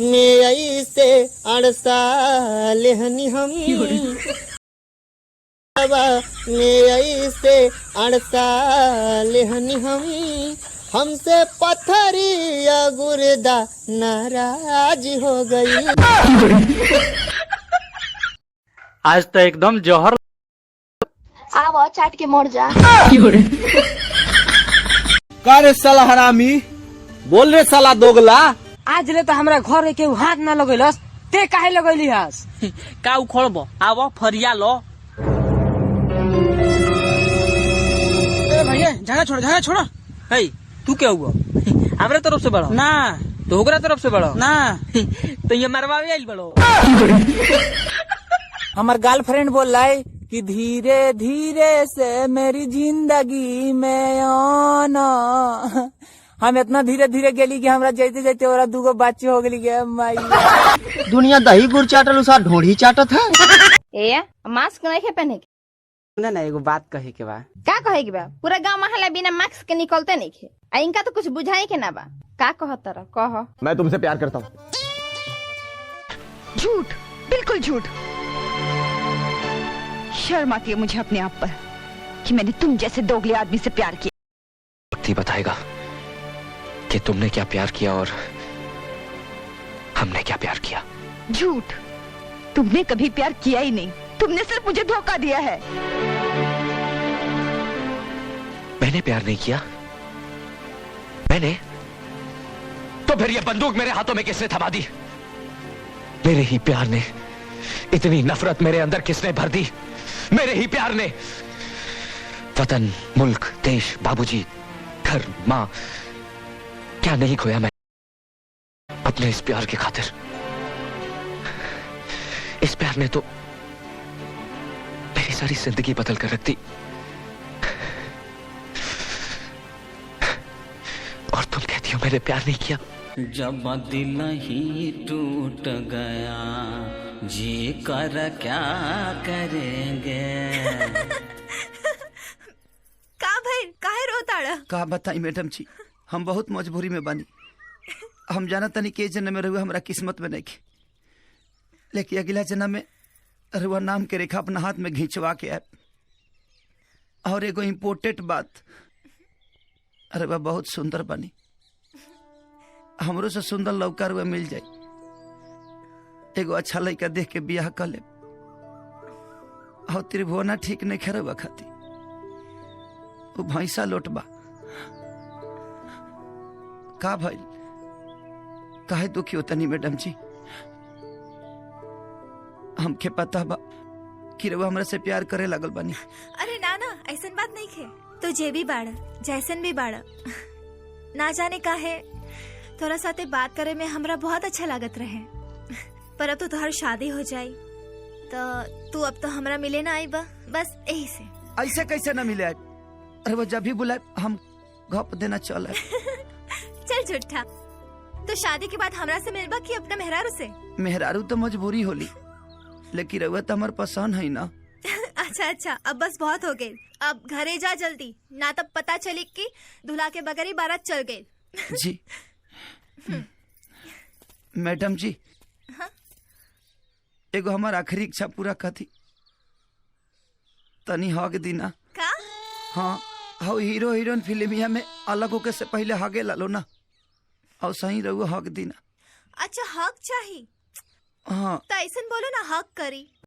में ऐसे अड़सा लेहनी हम में ऐसे अड़सा लेहनी हमसे पत्थरिया गुर्दा नाराज हो गई। आज तो एकदम जौहर। आओ चाट के मोड़ जा। का रे साला हरामी, बोल रे साला दोगला। आज ले तो हमरा घर के हाथ ना लगैलस, ते काहे लगैली हस? का उखड़बो, आव फरिया लो। ए भैया झगड़ा छोड़। हे तू क्या हुआ? हमरा तरफ से बड़ो ना तो ओकरा तरफ से बड़ो ना तो ये मरवावे आइल बड़ो। हमार गर्लफ्रेंड बोल रहा है कि धीरे धीरे से मेरी जिंदगी में आना। हम इतना धीरे धीरे गेली कि हमरा जाते जाते और दूगो बच्चे हो गली के माई। दुनिया दही गुड़ चाटल उसा ढोढ़ी चाटत है। ए मास्क नहीं के पहने के ना एगो बात कहे के बा। का कहे के बा? पूरा गांव महल्ला बिना मास्क के निकलते नहीं खे। आ इनका तो कुछ बुझाई के ना बा। का कहत रह कह। मैं तुमसे प्यार करता हूँ। झूठ, बिल्कुल झूठ। शर्म आती है मुझे अपने आप पर कि मैंने तुम जैसे दोगले आदमी से प्यार किया। वक्त ही बताएगा कि तुमने क्या प्यार किया और हमने क्या प्यार किया। झूठ, तुमने कभी प्यार किया ही नहीं। तुमने सिर्फ मुझे धोखा दिया है। मैंने प्यार नहीं किया। मैंने तो फिर ये बंदूक मेरे हाथों में किसने थमा दी? मेरे ही प्यार ने। इतनी नफरत मेरे अंदर किसने भर दी? मेरे ही प्यार ने। वतन, मुल्क, देश, बाबूजी, घर, मां, क्या नहीं खोया मैं अपने इस प्यार की खातिर। इस प्यार ने तो मेरी सारी जिंदगी बदल कर रख दी। और तुम कहती हो मैंने प्यार नहीं किया। जब दिल ही टूट गया जी कर क्या करेंगे। का भाई काहे रोताड़ा? का बताई मैडम जी, हम बहुत मजबूरी में बानी। हम जाना तनी के जन्म में रहुआ हमरा किस्मत में नहीं खे, लेकिन अगला जन्म में रहुआ नाम के रेखा अपना हाथ में घिंचवा के आए। और एगो इम्पोर्टेंट बात, रहुआ बहुत सुंदर बानी। हमरो से सुंदर लौका रहुआ मिल जाए, एगो अच्छा लड़का देख के बियाह कर ले। और त्रिभुवना ठीक नहीं खे रहुआ खाती, वो भैंसा लोटबा। का भाई काहे दुखी होता नहीं मैडम जी? हमके पता बा कि रउआ हमरा से प्यार करे लगल बानी। अरे ना ना, ऐसन बात नहीं खे। तो जे भी बाड़ा, जैसन भी बाड़ा, ना जाने काहे तोरा साथे बात करे में हमरा बहुत अच्छा लागत रहे। पर अब तो तोहर शादी हो जाई तो तू अब तो हमरा मिले ना आई बा, बस यही से। ऐसे कैसे ना मिले? अरे वो जब भी बुलाए हम घप देना चल। चल झूठा, तो शादी के बाद हमरा से मिलबा कि अपना मेहरारू से? मेहरारू तो मजबूरी होली, लेकिन रउआ तो हमार पसंद है ना। अच्छा अच्छा, अब बस बहुत हो गए। अब घरे जा जल्दी, ना तब पता चली कि दूल्हा के बगैर ही बारात चल गई। जी मैडम जी, हाँ? एगो हमार आखिरी इच्छा पूरा कथी तनी हक दीना। का? हाँ, हाउ हीरो हीरोइन फिल्मिया में अलग होके से पहले हगे लालो ना, और सही रहुआ हक दीना। अच्छा हक चाहिए? हाँ तो ऐसन बोलो ना, हक करी।